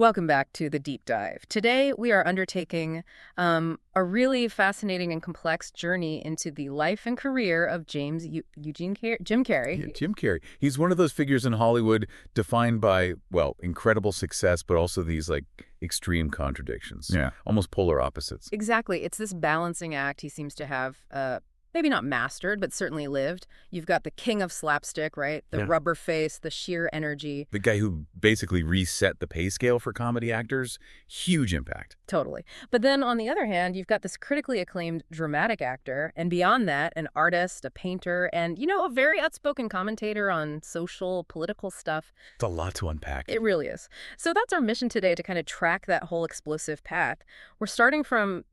Welcome back to the deep dive. Today, we are undertaking a really fascinating and complex journey into the life and career of Jim Carrey. Yeah, Jim Carrey. He's one of those figures in Hollywood defined by, well, incredible success, but also these, like, extreme contradictions. Yeah. Almost polar opposites. Exactly. It's this balancing act he seems to have, maybe not mastered, but certainly lived. You've got the king of slapstick, right? The rubber face, the sheer energy. The guy who basically reset the pay scale for comedy actors, huge impact. Totally. But then on the other hand, you've got this critically acclaimed dramatic actor, and beyond that, an artist, a painter, and, a very outspoken commentator on social, political stuff. It's a lot to unpack. It really is. So that's our mission today, to kind of track that whole explosive path. We're starting from,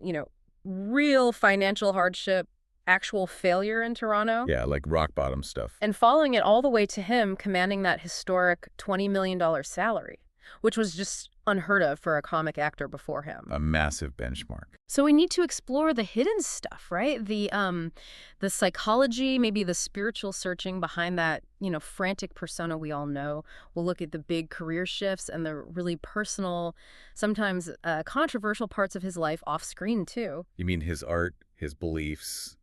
real financial hardship, actual failure in Toronto. Yeah, like rock bottom stuff. And following it all the way to him commanding that historic $20 million salary, which was just unheard of for a comic actor before him. A massive benchmark. So we need to explore the hidden stuff, right? The psychology, maybe the spiritual searching behind that, frantic persona we all know. We'll look at the big career shifts and the really personal, sometimes controversial parts of his life off screen too. You mean his art, his beliefs,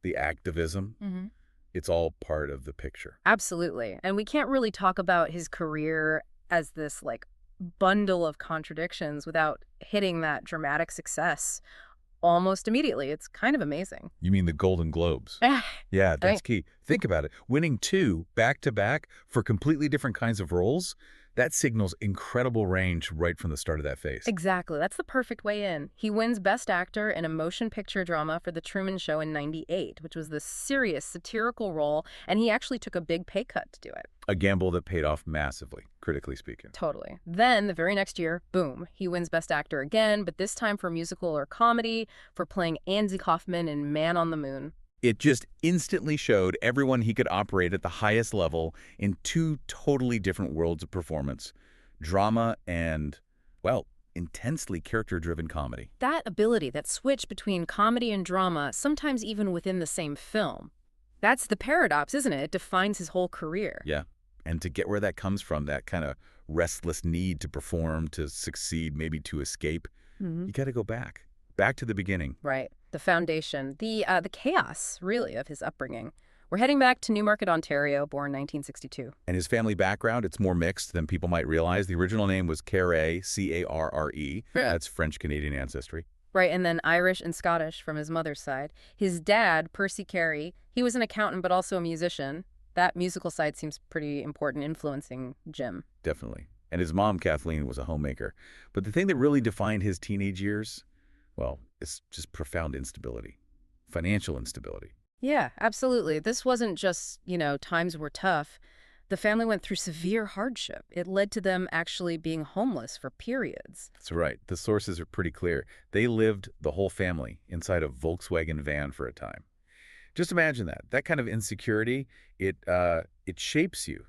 the activism? Mm-hmm. It's all part of the picture. Absolutely. And we can't really talk about his career as this, bundle of contradictions without hitting that dramatic success almost immediately. It's kind of amazing. You mean the Golden Globes? Yeah, that's key. Think about it. Winning 2 back-to-back for completely different kinds of roles, that signals incredible range right from the start of that phase. Exactly. That's the perfect way in. He wins Best Actor in a motion picture drama for The Truman Show in '98, which was this serious satirical role, and he actually took a big pay cut to do it. A gamble that paid off massively, critically speaking. Totally. Then, the very next year, boom, he wins Best Actor again, but this time for musical or comedy, for playing Andy Kaufman in Man on the Moon. It just instantly showed everyone he could operate at the highest level in 2 totally different worlds of performance, drama and, well, intensely character-driven comedy. That ability, that switch between comedy and drama, sometimes even within the same film, that's the paradox, isn't it? It defines his whole career. Yeah, and to get where that comes from, that kind of restless need to perform, to succeed, maybe to escape, you got to go back to the beginning. Right. The foundation, the chaos, really, of his upbringing. We're heading back to Newmarket, Ontario, born 1962. And his family background, it's more mixed than people might realize. The original name was Carrey, C-A-R-R-E. Yeah. That's French-Canadian ancestry. Right, and then Irish and Scottish from his mother's side. His dad, Percy Carey, he was an accountant but also a musician. That musical side seems pretty important, influencing Jim. Definitely. And his mom, Kathleen, was a homemaker. But the thing that really defined his teenage years, well, it's just profound instability, financial instability. Yeah, absolutely. This wasn't just, times were tough. The family went through severe hardship. It led to them actually being homeless for periods. That's right. The sources are pretty clear. They lived, the whole family, inside a Volkswagen van for a time. Just imagine that. That kind of insecurity, it shapes you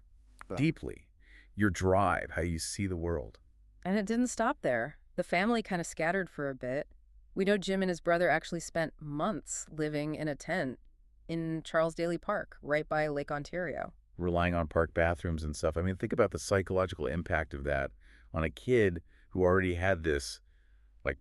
deeply. Your drive, how you see the world. And it didn't stop there. The family kind of scattered for a bit. We know Jim and his brother actually spent months living in a tent in Charles Daly Park, right by Lake Ontario. Relying on park bathrooms and stuff. I mean, think about the psychological impact of that on a kid who already had this,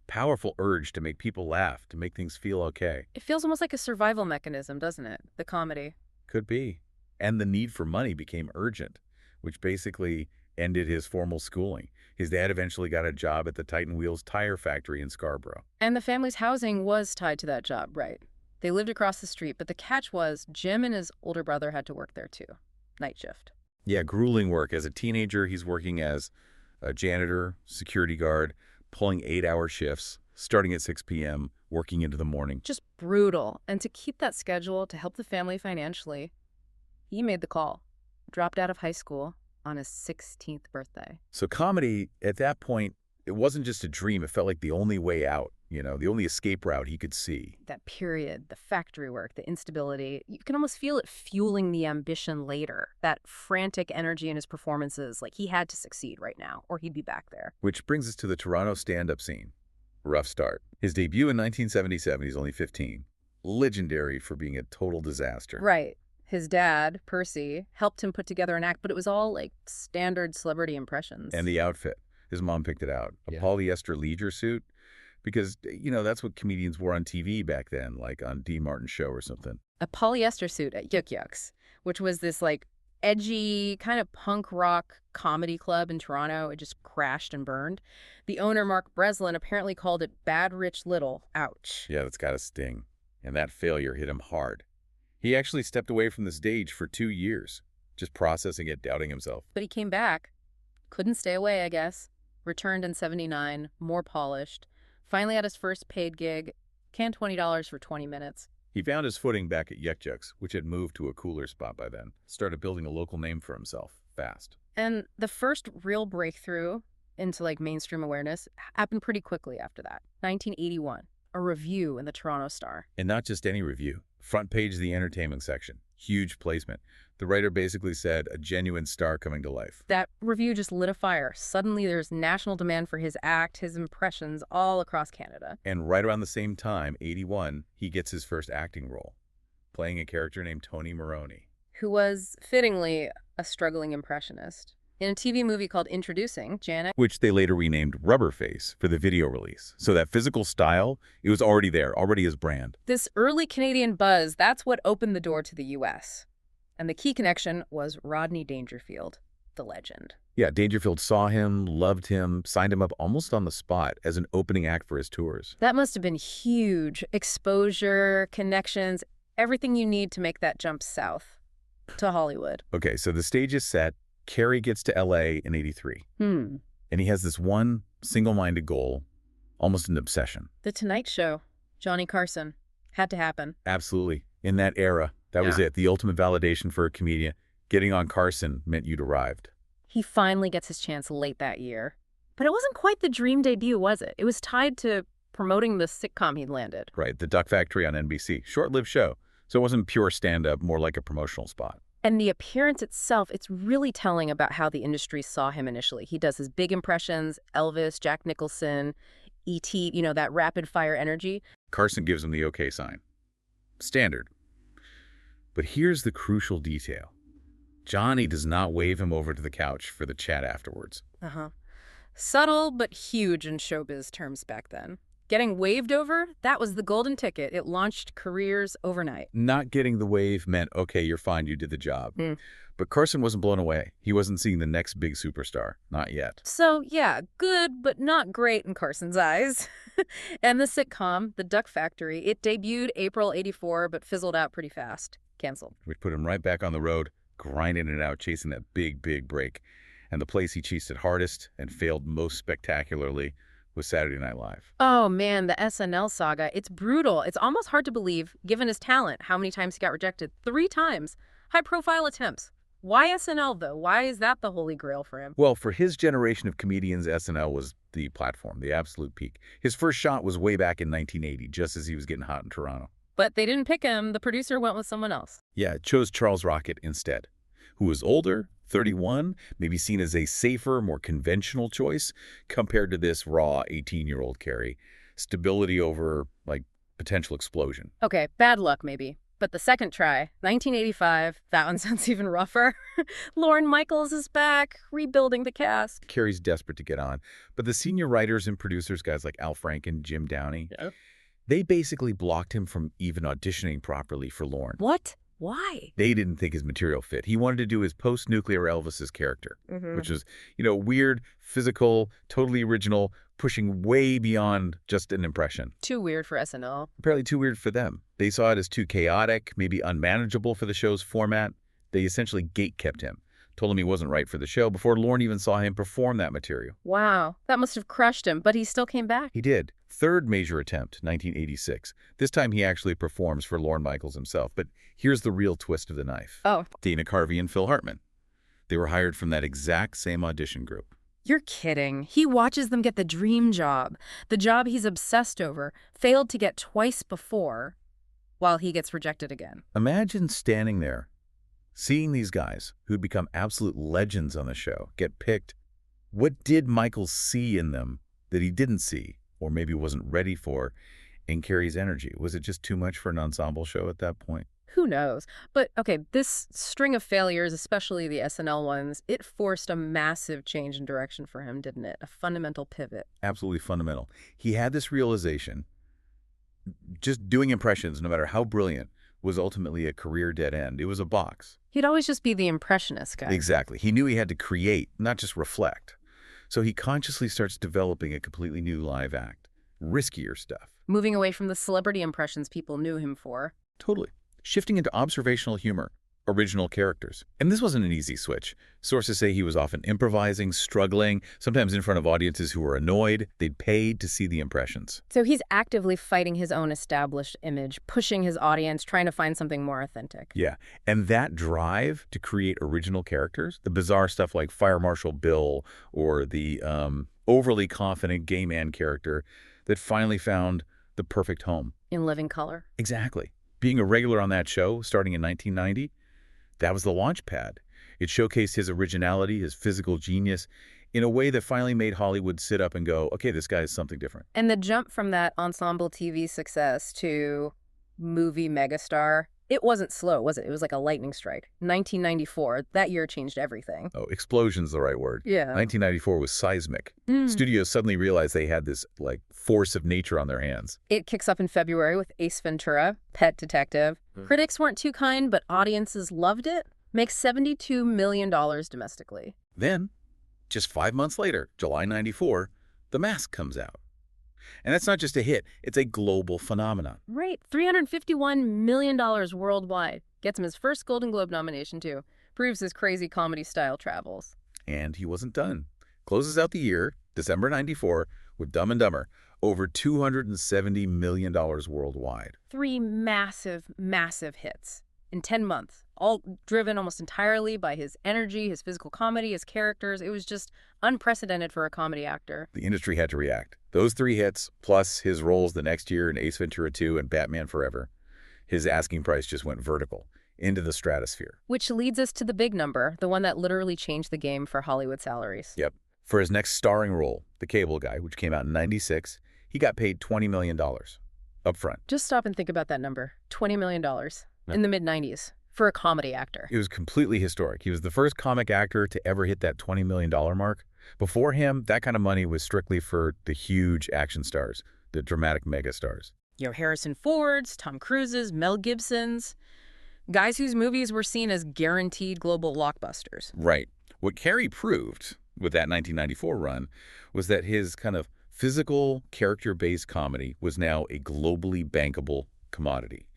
powerful urge to make people laugh, to make things feel okay. It feels almost like a survival mechanism, doesn't it? The comedy. Could be. And the need for money became urgent, which basically ended his formal schooling. His dad eventually got a job at the Titan Wheels tire factory in Scarborough. And the family's housing was tied to that job, right? They lived across the street, but the catch was Jim and his older brother had to work there too. Night shift. Yeah, grueling work. As a teenager, he's working as a janitor, security guard, pulling 8-hour shifts, starting at 6 p.m., working into the morning. Just brutal. And to keep that schedule, to help the family financially, he made the call. Dropped out of high school on his 16th birthday. So comedy, at that point, it wasn't just a dream. It felt like the only way out, the only escape route he could see. That period, the factory work, the instability, you can almost feel it fueling the ambition later. That frantic energy in his performances, like he had to succeed right now, or he'd be back there. Which brings us to the Toronto stand-up scene. Rough start. His debut in 1977, he's only 15. Legendary for being a total disaster. Right. His dad, Percy, helped him put together an act, but it was all standard celebrity impressions. And the outfit. His mom picked it out. A Yeah. polyester leisure suit. Because, that's what comedians wore on TV back then, like on D. Martin's show or something. A polyester suit at Yuk Yuk's, which was this like edgy kind of punk rock comedy club in Toronto. It just crashed and burned. The owner, Mark Breslin, apparently called it Bad Rich Little. Ouch. Yeah, that's got to sting. And that failure hit him hard. He actually stepped away from the stage for 2 years, just processing it, doubting himself. But he came back. Couldn't stay away, I guess. Returned in '79, more polished. Finally had his first paid gig, canned $20 for 20 minutes. He found his footing back at Yuk Yuk's, which had moved to a cooler spot by then. Started building a local name for himself, fast. And the first real breakthrough into like mainstream awareness happened pretty quickly after that. 1981, a review in the Toronto Star. And not just any review. Front page of the entertainment section. Huge placement. The writer basically said, a genuine star coming to life. That review just lit a fire. Suddenly there's national demand for his act, his impressions all across Canada. And right around the same time, 81, he gets his first acting role, playing a character named Tony Maroney. Who was, fittingly, a struggling impressionist. In a TV movie called Introducing, Janet, Which they later renamed Rubberface for the video release. So that physical style, it was already there, already his brand. this early Canadian buzz, that's what opened the door to the U.S. And the key connection was Rodney Dangerfield, the legend. Yeah, Dangerfield saw him, loved him, signed him up almost on the spot as an opening act for his tours. That must have been huge. Exposure, connections, everything you need to make that jump south to Hollywood. Okay, so the stage is set. Carrey gets to L.A. in 83. And he has this one single-minded goal, almost an obsession. The Tonight Show, Johnny Carson. Had to happen. Absolutely. In that era, that was it. The ultimate validation for a comedian. Getting on Carson meant you'd arrived. He finally gets his chance late that year. But it wasn't quite the dream debut, was it? It was tied to promoting the sitcom he'd landed. Right, The Duck Factory on NBC. Short-lived show. So it wasn't pure stand-up, more like a promotional spot. And the appearance itself, it's really telling about how the industry saw him initially. He does his big impressions, Elvis, Jack Nicholson, E.T., that rapid-fire energy. Carson gives him the okay sign. Standard. But here's the crucial detail. Johnny does not wave him over to the couch for the chat afterwards. Subtle but huge in showbiz terms back then. Getting waved over, that was the golden ticket. It launched careers overnight. Not getting the wave meant, okay, you're fine, you did the job. But Carson wasn't blown away. He wasn't seeing the next big superstar. Not yet. So, yeah, good but not great in Carson's eyes. And the sitcom, The Duck Factory, it debuted April '84 but fizzled out pretty fast. Canceled. Which put him right back on the road, grinding it out, chasing that big, big break. And the place he chased it hardest and failed most spectacularly was Saturday Night Live. Oh, man, the SNL saga. It's brutal. It's almost hard to believe, given his talent, how many times he got rejected. 3 times. High-profile attempts. Why SNL, though? Why is that the holy grail for him? Well, for his generation of comedians, SNL was the platform, the absolute peak. His first shot was way back in 1980, just as he was getting hot in Toronto. But they didn't pick him. The producer went with someone else. Yeah, chose Charles Rocket instead, who was older, 31, maybe seen as a safer, more conventional choice compared to this raw 18-year-old Carrey. Stability over, potential explosion. Okay, bad luck maybe. But the second try, 1985, that one sounds even rougher. Lorne Michaels is back, rebuilding the cast. Carrey's desperate to get on. But the senior writers and producers, guys like Al Franken, Jim Downey, they basically blocked him from even auditioning properly for Lorne. What? Why? They didn't think his material fit. He wanted to do his post-nuclear Elvis's character, which was, weird, physical, totally original, pushing way beyond just an impression. Too weird for SNL. Apparently too weird for them. They saw it as too chaotic, maybe unmanageable for the show's format. They essentially gate-kept him, told him he wasn't right for the show before Lorne even saw him perform that material. Wow, that must have crushed him, but he still came back. He did. Third major attempt, 1986. This time he actually performs for Lorne Michaels himself. But here's the real twist of the knife. Oh. Dana Carvey and Phil Hartman. They were hired from that exact same audition group. You're kidding. He watches them get the dream job, the job he's obsessed over, failed to get twice before, while he gets rejected again. Imagine standing there, seeing these guys who'd become absolute legends on the show get picked. What did Michaels see in them that he didn't see, or maybe wasn't ready for, in Carrey's energy? Was it just too much for an ensemble show at that point? Who knows? But, okay, this string of failures, especially the SNL ones, it forced a massive change in direction for him, didn't it? A fundamental pivot. Absolutely fundamental. He had this realization, just doing impressions, no matter how brilliant, was ultimately a career dead end. It was a box. He'd always just be the impressionist guy. Exactly. He knew he had to create, not just reflect. So he consciously starts developing a completely new live act. Riskier stuff. Moving away from the celebrity impressions people knew him for. Totally. Shifting into observational humor, original characters. And this wasn't an easy switch. Sources say he was often improvising, struggling, sometimes in front of audiences who were annoyed. They'd paid to see the impressions. So he's actively fighting his own established image, pushing his audience, trying to find something more authentic. Yeah. And that drive to create original characters, the bizarre stuff like Fire Marshal Bill or the overly confident gay man character that finally found the perfect home. In living color. Exactly. Being a regular on that show, starting in 1990, that was the launch pad. It showcased his originality, his physical genius, in a way that finally made Hollywood sit up and go, okay, this guy is something different. And the jump from that ensemble TV success to movie megastar, it wasn't slow, was it? It was like a lightning strike. 1994, that year changed everything. Oh, explosion's the right word. Yeah. 1994 was seismic. Studios suddenly realized they had this, like, force of nature on their hands. It kicks up in February with Ace Ventura, Pet Detective. Critics weren't too kind, but audiences loved it. Makes $72 million domestically. Then, just 5 months later, July 94, The Mask comes out. And that's not just a hit, it's a global phenomenon. Right. $351 million worldwide. Gets him his first Golden Globe nomination, too. Proves his crazy comedy style travels. And he wasn't done. Closes out the year, December 94, with Dumb and Dumber, over $270 million worldwide. 3 massive, massive hits in 10 months, all driven almost entirely by his energy, his physical comedy, his characters. It was just unprecedented for a comedy actor. The industry had to react. Those 3 hits, plus his roles the next year in Ace Ventura 2 and Batman Forever, his asking price just went vertical, into the stratosphere. Which leads us to the big number, the one that literally changed the game for Hollywood salaries. Yep. For his next starring role, The Cable Guy, which came out in 96, he got paid $20 million up front. Just stop and think about that number. $20 million in the mid-90s for a comedy actor. It was completely historic. He was the first comic actor to ever hit that $20 million mark. Before him, that kind of money was strictly for the huge action stars, the dramatic megastars. Your Harrison Fords, Tom Cruises, Mel Gibsons, guys whose movies were seen as guaranteed global blockbusters. Right. What Carrey proved with that 1994 run was that his kind of physical, character-based comedy was now a globally bankable commodity.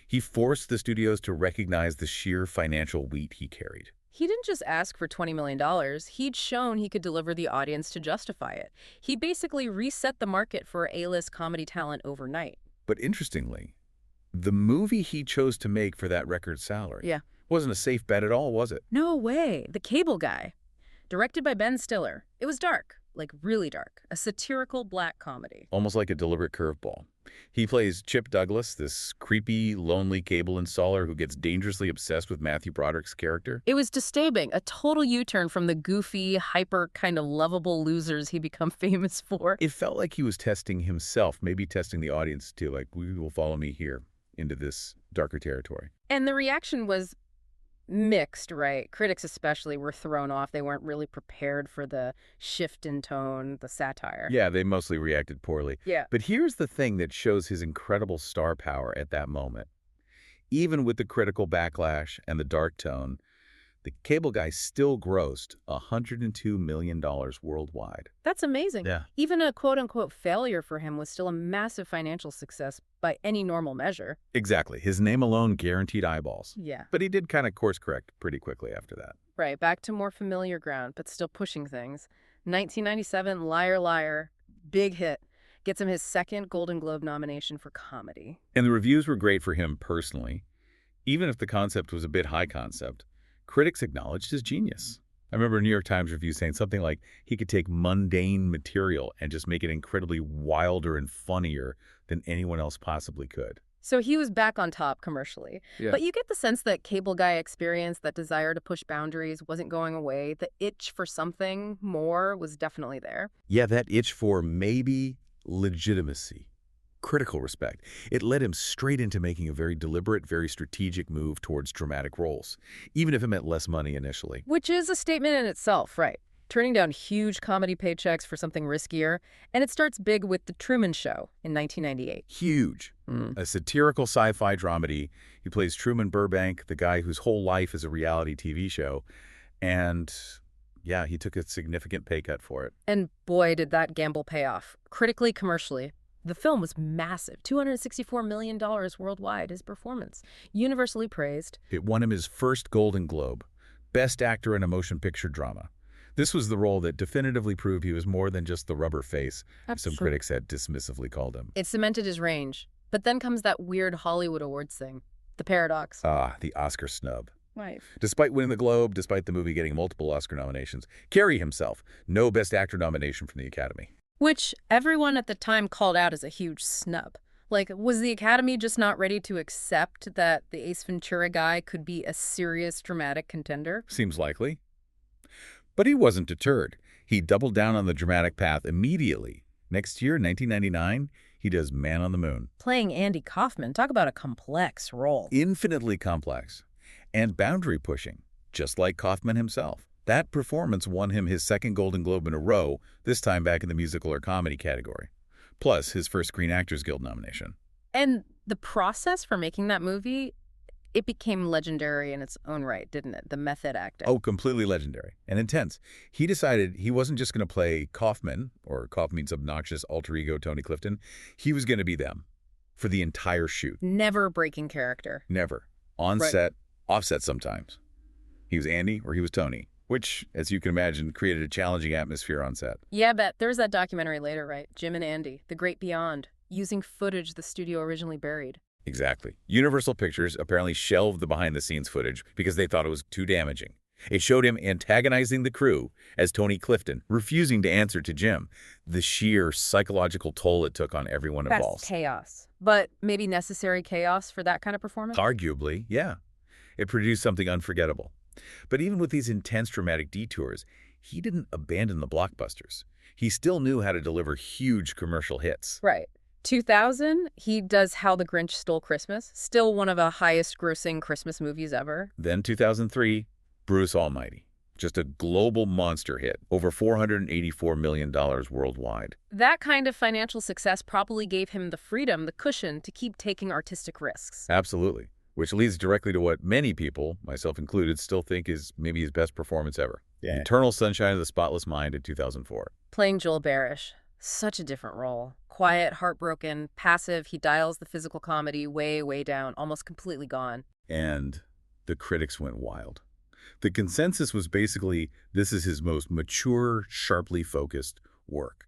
He forced the studios to recognize the sheer financial weight he carried. He didn't just ask for $20 million. He'd shown he could deliver the audience to justify it. He basically reset the market for A-list comedy talent overnight. But interestingly, the movie he chose to make for that record salary wasn't a safe bet at all, was it? No way. The Cable Guy. Directed by Ben Stiller. It was dark, like really dark. A satirical black comedy. Almost like a deliberate curveball. He plays Chip Douglas, this creepy, lonely cable installer who gets dangerously obsessed with Matthew Broderick's character. It was disturbing, a total U-turn from the goofy, hyper, kind of lovable losers he become famous for. It felt like he was testing himself, maybe testing the audience too, like, we will follow me here into this darker territory. And the reaction was mixed, right? Critics especially were thrown off. They weren't really prepared for the shift in tone, the satire. Yeah, they mostly reacted poorly. Yeah. But here's the thing that shows his incredible star power at that moment. Even with the critical backlash and the dark tone, the Cable Guy still grossed $102 million worldwide. That's amazing. Yeah. Even a quote-unquote failure for him was still a massive financial success by any normal measure. Exactly. His name alone guaranteed eyeballs. Yeah. But he did kind of course correct pretty quickly after that. Right, back to more familiar ground, but still pushing things. 1997, Liar Liar, big hit. Gets him his second Golden Globe nomination for comedy. And the reviews were great for him personally. Even if the concept was a bit high concept, critics acknowledged his genius. I remember a New York Times review saying something like he could take mundane material and just make it incredibly wilder and funnier than anyone else possibly could. So he was back on top commercially. Yeah. But you get the sense that Cable Guy experience, that desire to push boundaries, wasn't going away. The itch for something more was definitely there. Yeah, that itch for maybe legitimacy critical respect. It led him straight into making a very deliberate, very strategic move towards dramatic roles, even if it meant less money initially. Which is a statement in itself, right? Turning down huge comedy paychecks for something riskier. And it starts big with The Truman Show in 1998. Huge. A satirical sci-fi dramedy. He plays Truman Burbank, the guy whose whole life is a reality TV show. And yeah, he took a significant pay cut for it. And boy, did that gamble pay off. Critically, commercially. The film was massive, $264 million worldwide, his performance. Universally praised. It won him his first Golden Globe, Best Actor in a Motion Picture Drama. This was the role that definitively proved he was more than just the rubber face, as some critics had dismissively called him. It cemented his range. But then comes that weird Hollywood awards thing. The paradox. Ah, the Oscar snub. Right. Despite winning the Globe, despite the movie getting multiple Oscar nominations, Carrey himself, no Best Actor nomination from the Academy. Which everyone at the time called out as a huge snub. Like, was the Academy just not ready to accept that the Ace Ventura guy could be a serious dramatic contender? Seems likely. But he wasn't deterred. He doubled down on the dramatic path immediately. Next year, 1999, he does Man on the Moon. Playing Andy Kaufman, talk about a complex role. Infinitely complex. And boundary pushing, just like Kaufman himself. That performance won him his second Golden Globe in a row, this time back in the musical or comedy category. Plus, his first Screen Actors Guild nomination. And the process for making that movie, it became legendary in its own right, didn't it? The method acting. Oh, completely legendary and intense. He decided he wasn't just going to play Kaufman, or Kaufman's obnoxious alter ego Tony Clifton. He was going to be them for the entire shoot. Never breaking character. Never. On set, off set sometimes. He was Andy or he was Tony, which, as you can imagine, created a challenging atmosphere on set. Yeah, I bet. There's that documentary later, right? Jim and Andy, The Great Beyond, using footage the studio originally buried. Exactly. Universal Pictures apparently shelved the behind-the-scenes footage because they thought it was too damaging. It showed him antagonizing the crew as Tony Clifton, refusing to answer to Jim. The sheer psychological toll it took on everyone involved. That's chaos. But maybe necessary chaos for that kind of performance? Arguably, yeah. It produced something unforgettable. But even with these intense dramatic detours, he didn't abandon the blockbusters. He still knew how to deliver huge commercial hits. Right. 2000, he does How the Grinch Stole Christmas, still one of the highest-grossing Christmas movies ever. Then 2003, Bruce Almighty. Just a global monster hit, over $484 million worldwide. That kind of financial success probably gave him the freedom, the cushion, to keep taking artistic risks. Absolutely. Which leads directly to what many people, myself included, still think is maybe his best performance ever. Yeah. Eternal Sunshine of the Spotless Mind in 2004. Playing Joel Barish. Such a different role. Quiet, heartbroken, passive. He dials the physical comedy way, way down, almost completely gone. And the critics went wild. The consensus was basically, this is his most mature, sharply focused work.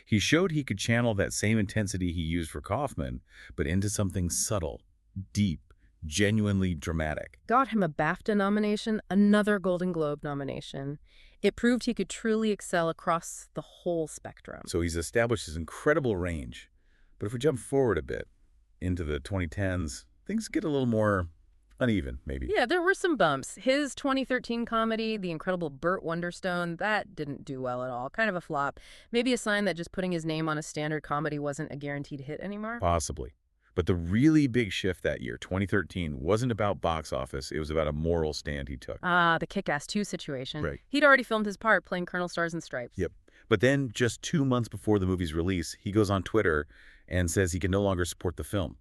He showed he could channel that same intensity he used for Kaufman, but into something subtle, deep, genuinely dramatic. Got him a BAFTA nomination, another Golden Globe nomination. It proved he could truly excel across the whole spectrum. So he's established his incredible range. But if we jump forward a bit into the 2010s, things get a little more uneven, maybe. Yeah, there were some bumps. His 2013 comedy, The Incredible Burt Wonderstone, that didn't do well at all. Kind of a flop. Maybe a sign that just putting his name on a standard comedy wasn't a guaranteed hit anymore. Possibly. But the really big shift that year, 2013, wasn't about box office. It was about a moral stand he took. Ah, the Kick-Ass 2 situation. Right. He'd already filmed his part playing Colonel Stars and Stripes. Yep. But then, just 2 months before the movie's release, he goes on Twitter and says he can no longer support the film.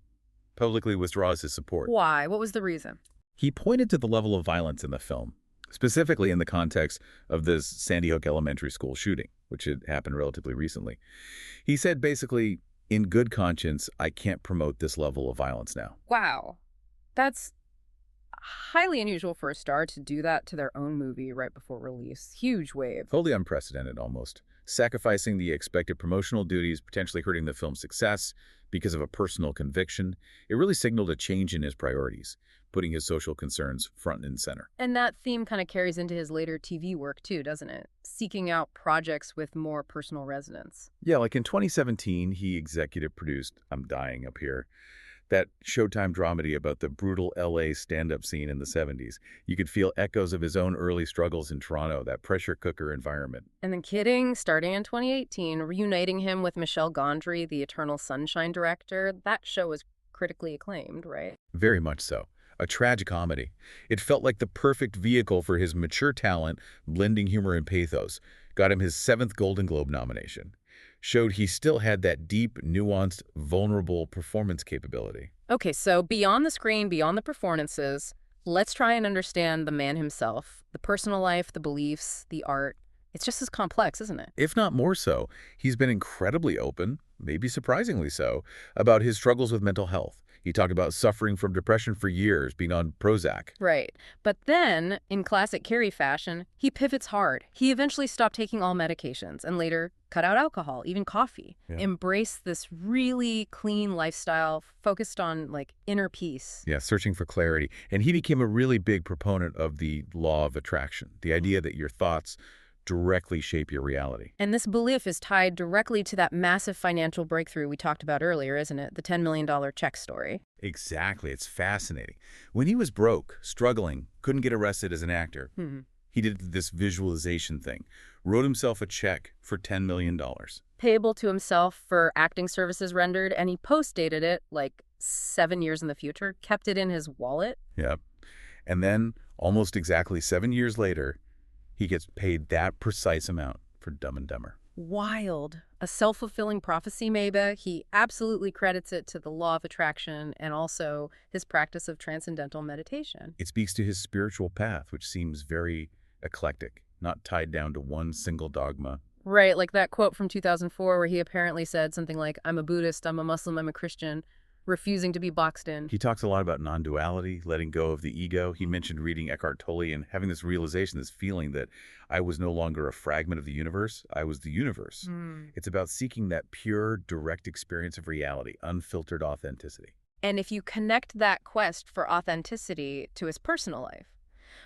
Publicly withdraws his support. Why? What was the reason? He pointed to the level of violence in the film, specifically in the context of this Sandy Hook Elementary School shooting, which had happened relatively recently. He said basically, in good conscience, I can't promote this level of violence now. Wow. That's highly unusual for a star to do that to their own movie right before release. Huge wave. Totally unprecedented, almost. Sacrificing the expected promotional duties, potentially hurting the film's success because of a personal conviction. It really signaled a change in his priorities, putting his social concerns front and center. And that theme kind of carries into his later TV work too, doesn't it? Seeking out projects with more personal resonance. Yeah, like in 2017, he executive produced, I'm dying up here, That Showtime dramedy about the brutal LA stand-up scene in the 70s. You could feel echoes of his own early struggles in Toronto, that pressure cooker environment. And then Kidding, starting in 2018, reuniting him with Michelle Gondry, the Eternal Sunshine director. That show was critically acclaimed, right? Very much so. A tragicomedy. It felt like the perfect vehicle for his mature talent, blending humor and pathos. Got him his 7th Golden Globe nomination. Showed he still had that deep, nuanced, vulnerable performance capability. Okay, so beyond the screen, beyond the performances, let's try and understand the man himself, the personal life, the beliefs, the art. It's just as complex, isn't it? If not more so, he's been incredibly open, maybe surprisingly so, about his struggles with mental health. He talked about suffering from depression for years, being on Prozac. Right. But then, in classic Carrey fashion, he pivots hard. He eventually stopped taking all medications and later cut out alcohol, even coffee. Yeah. Embraced this really clean lifestyle focused on, like, inner peace. Yeah, searching for clarity. And he became a really big proponent of the law of attraction, the idea that your thoughts directly shape your reality. And this belief is tied directly to that massive financial breakthrough we talked about earlier, isn't it? The $10 million check story. Exactly. It's fascinating. When he was broke, struggling, couldn't get arrested as an actor, he did this visualization thing, wrote himself a check for $10 million. Payable to himself for acting services rendered, and he post-dated it like 7 years in the future, kept it in his wallet. Yep. And then, almost exactly 7 years later, he gets paid that precise amount for Dumb and Dumber. Wild. A self-fulfilling prophecy, maybe. He absolutely credits it to the law of attraction and also his practice of transcendental meditation. It speaks to his spiritual path, which seems very eclectic, not tied down to one single dogma. Right, like that quote from 2004 where he apparently said something like, I'm a Buddhist, I'm a Muslim, I'm a Christian, refusing to be boxed in. He talks a lot about non-duality, letting go of the ego. He mentioned reading Eckhart Tolle and having this realization, this feeling that I was no longer a fragment of the universe, I was the universe. It's about seeking that pure, direct experience of reality, unfiltered authenticity. And if you connect that quest for authenticity to his personal life,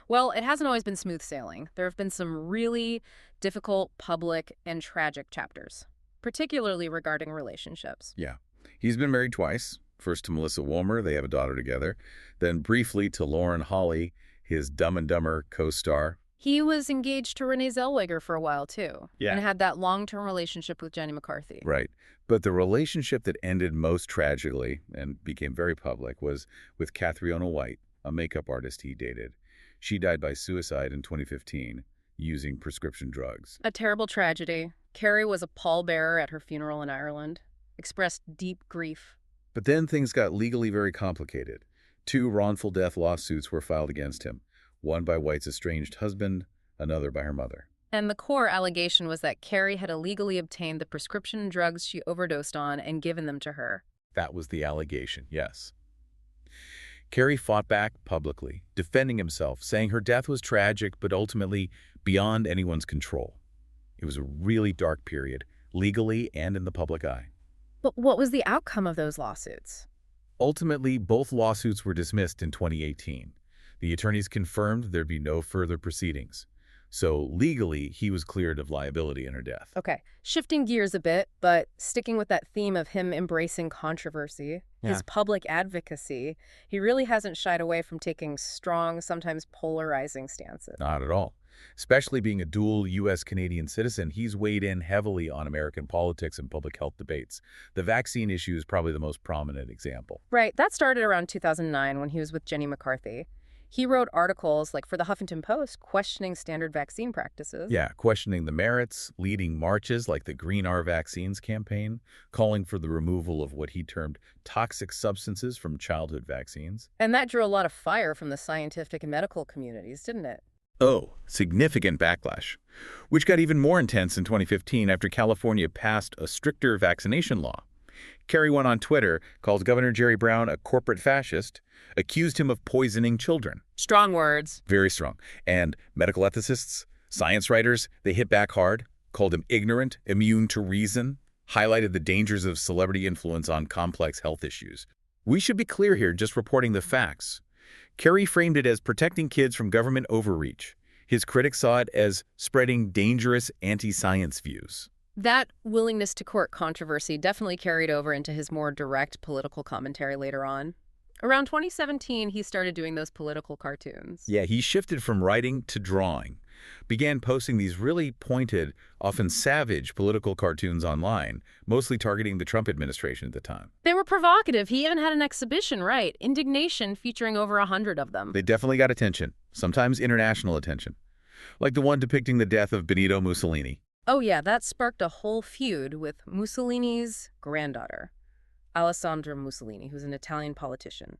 well, it hasn't always been smooth sailing. There have been some really difficult, public, and tragic chapters, particularly regarding relationships. Yeah. He's been married twice. First to Melissa Wolmer, they have a daughter together. Then briefly to Lauren Holly, his Dumb and Dumber co-star. He was engaged to Renee Zellweger for a while, too. Yeah. And had that long-term relationship with Jenny McCarthy. Right. But the relationship that ended most tragically and became very public was with Catriona White, a makeup artist he dated. She died by suicide in 2015 using prescription drugs. A terrible tragedy. Carrey was a pallbearer at her funeral in Ireland. Expressed deep grief. But then things got legally very complicated. 2 wrongful death lawsuits were filed against him, one by White's estranged husband, another by her mother. And the core allegation was that Carrey had illegally obtained the prescription drugs she overdosed on and given them to her. That was the allegation, yes. Carrey fought back publicly, defending himself, saying her death was tragic but ultimately beyond anyone's control. It was a really dark period, legally and in the public eye. But what was the outcome of those lawsuits? Ultimately, both lawsuits were dismissed in 2018. The attorneys confirmed there'd be no further proceedings. So legally, he was cleared of liability in her death. Okay, shifting gears a bit, but sticking with that theme of him embracing controversy, his public advocacy, he really hasn't shied away from taking strong, sometimes polarizing stances. Not at all. Especially being a dual U.S.-Canadian citizen, he's weighed in heavily on American politics and public health debates. The vaccine issue is probably the most prominent example. Right, that started around 2009 when he was with Jenny McCarthy. He wrote articles, like for the Huffington Post, questioning standard vaccine practices. Yeah, questioning the merits, leading marches like the Green Our Vaccines campaign, calling for the removal of what he termed toxic substances from childhood vaccines. And that drew a lot of fire from the scientific and medical communities, didn't it? Oh, significant backlash, which got even more intense in 2015 after California passed a stricter vaccination law. Carrey went on Twitter, called Governor Jerry Brown a corporate fascist, accused him of poisoning children. Strong words. Very strong. And medical ethicists, science writers, they hit back hard, called him ignorant, immune to reason, highlighted the dangers of celebrity influence on complex health issues. We should be clear here, just reporting the facts. Carrey framed it as protecting kids from government overreach. His critics saw it as spreading dangerous anti-science views. That willingness to court controversy definitely carried over into his more direct political commentary later on. Around 2017, he started doing those political cartoons. Yeah, he shifted from writing to drawing, began posting these really pointed, often savage political cartoons online, mostly targeting the Trump administration at the time. They were provocative. He even had an exhibition, right? Indignation, featuring over 100 of them. They definitely got attention, sometimes international attention, like the one depicting the death of Benito Mussolini. Oh yeah, that sparked a whole feud with Mussolini's granddaughter, Alessandra Mussolini, who's an Italian politician.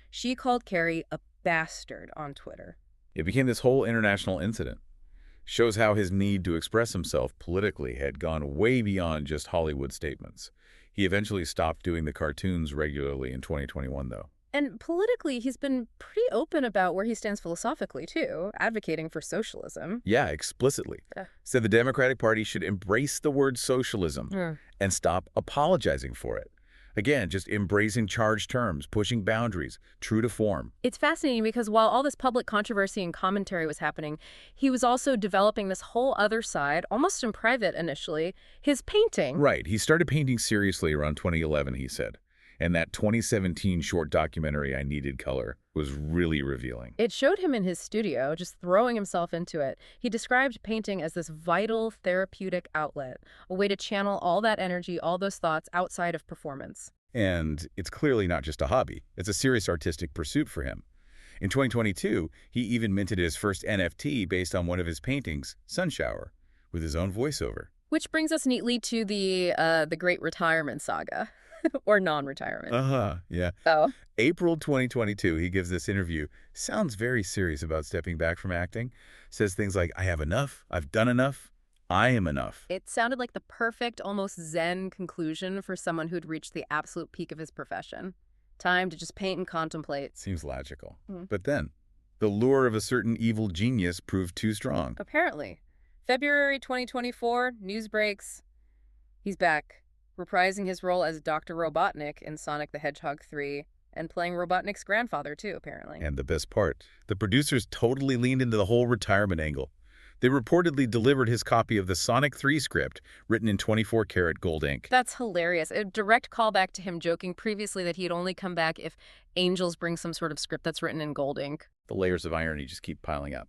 She called Carrey a bastard on Twitter. It became this whole international incident. Shows how his need to express himself politically had gone way beyond just Hollywood statements. He eventually stopped doing the cartoons regularly in 2021, though. And politically, he's been pretty open about where he stands philosophically, too, advocating for socialism. Yeah, explicitly. Yeah. Said the Democratic Party should embrace the word socialism and stop apologizing for it. Again, just embracing charged terms, pushing boundaries, true to form. It's fascinating because while all this public controversy and commentary was happening, he was also developing this whole other side, almost in private initially, his painting. Right. He started painting seriously around 2011, he said. And that 2017 short documentary, I Needed Color, was really revealing. It showed him in his studio, just throwing himself into it. He described painting as this vital therapeutic outlet, a way to channel all that energy, all those thoughts outside of performance. And it's clearly not just a hobby. It's a serious artistic pursuit for him. In 2022, he even minted his first NFT based on one of his paintings, Sunshower, with his own voiceover. Which brings us neatly to the Great Retirement Saga. Or non-retirement. Yeah. Oh. April 2022, he gives this interview. Sounds very serious about stepping back from acting. Says things like, I have enough. I've done enough. I am enough. It sounded like the perfect, almost zen conclusion for someone who'd reached the absolute peak of his profession. Time to just paint and contemplate. Seems logical. But then, the lure of a certain evil genius proved too strong. Apparently. February 2024, news breaks. He's back, reprising his role as Dr. Robotnik in Sonic the Hedgehog 3, and playing Robotnik's grandfather, too, apparently. And the best part, the producers totally leaned into the whole retirement angle. They reportedly delivered his copy of the Sonic 3 script, written in 24-karat gold ink. That's hilarious. A direct callback to him joking previously that he'd only come back if Angels bring some sort of script that's written in gold ink. The layers of irony just keep piling up.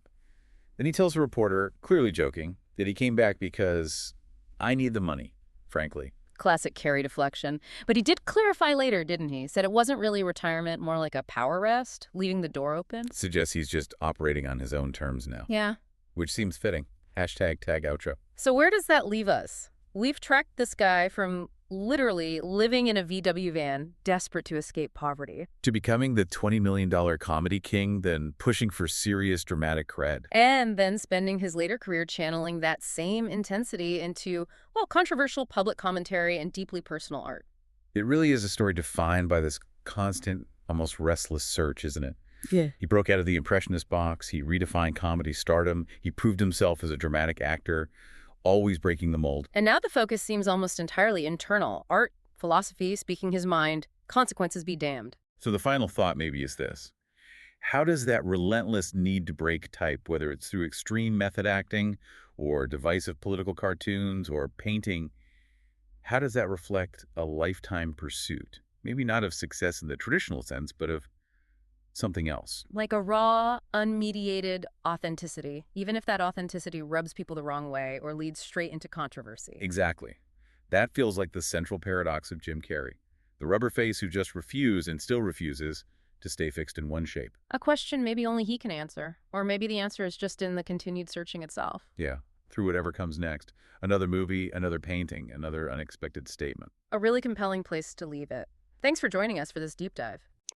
Then he tells a reporter, clearly joking, that he came back because I need the money, frankly. Classic Carrey deflection. But he did clarify later, didn't he? Said it wasn't really retirement, more like a power rest, leaving the door open. Suggests he's just operating on his own terms now. Yeah. Which seems fitting. Hashtag tag outro. So where does that leave us? We've tracked this guy from literally living in a VW van, desperate to escape poverty, to becoming the $20 million comedy king, then pushing for serious dramatic cred. and then spending his later career channeling that same intensity into, well, controversial public commentary and deeply personal art. It really is a story defined by this constant, almost restless search, isn't it? Yeah. He broke out of the impressionist box, he redefined comedy stardom, he proved himself as a dramatic actor, always breaking the mold. And now the focus seems almost entirely internal. Art, philosophy, speaking his mind, consequences be damned. So the final thought maybe is this. How does that relentless need to break type, whether it's through extreme method acting or divisive political cartoons or painting, how does that reflect a lifetime pursuit? Maybe not of success in the traditional sense, but of something else. Like a raw, unmediated authenticity, even if that authenticity rubs people the wrong way or leads straight into controversy. Exactly. That feels like the central paradox of Jim Carrey. The rubber face who just refused and still refuses to stay fixed in one shape. A question maybe only he can answer. Or maybe the answer is just in the continued searching itself. Yeah, through whatever comes next. Another movie, another painting, another unexpected statement. A really compelling place to leave it. Thanks for joining us for this deep dive.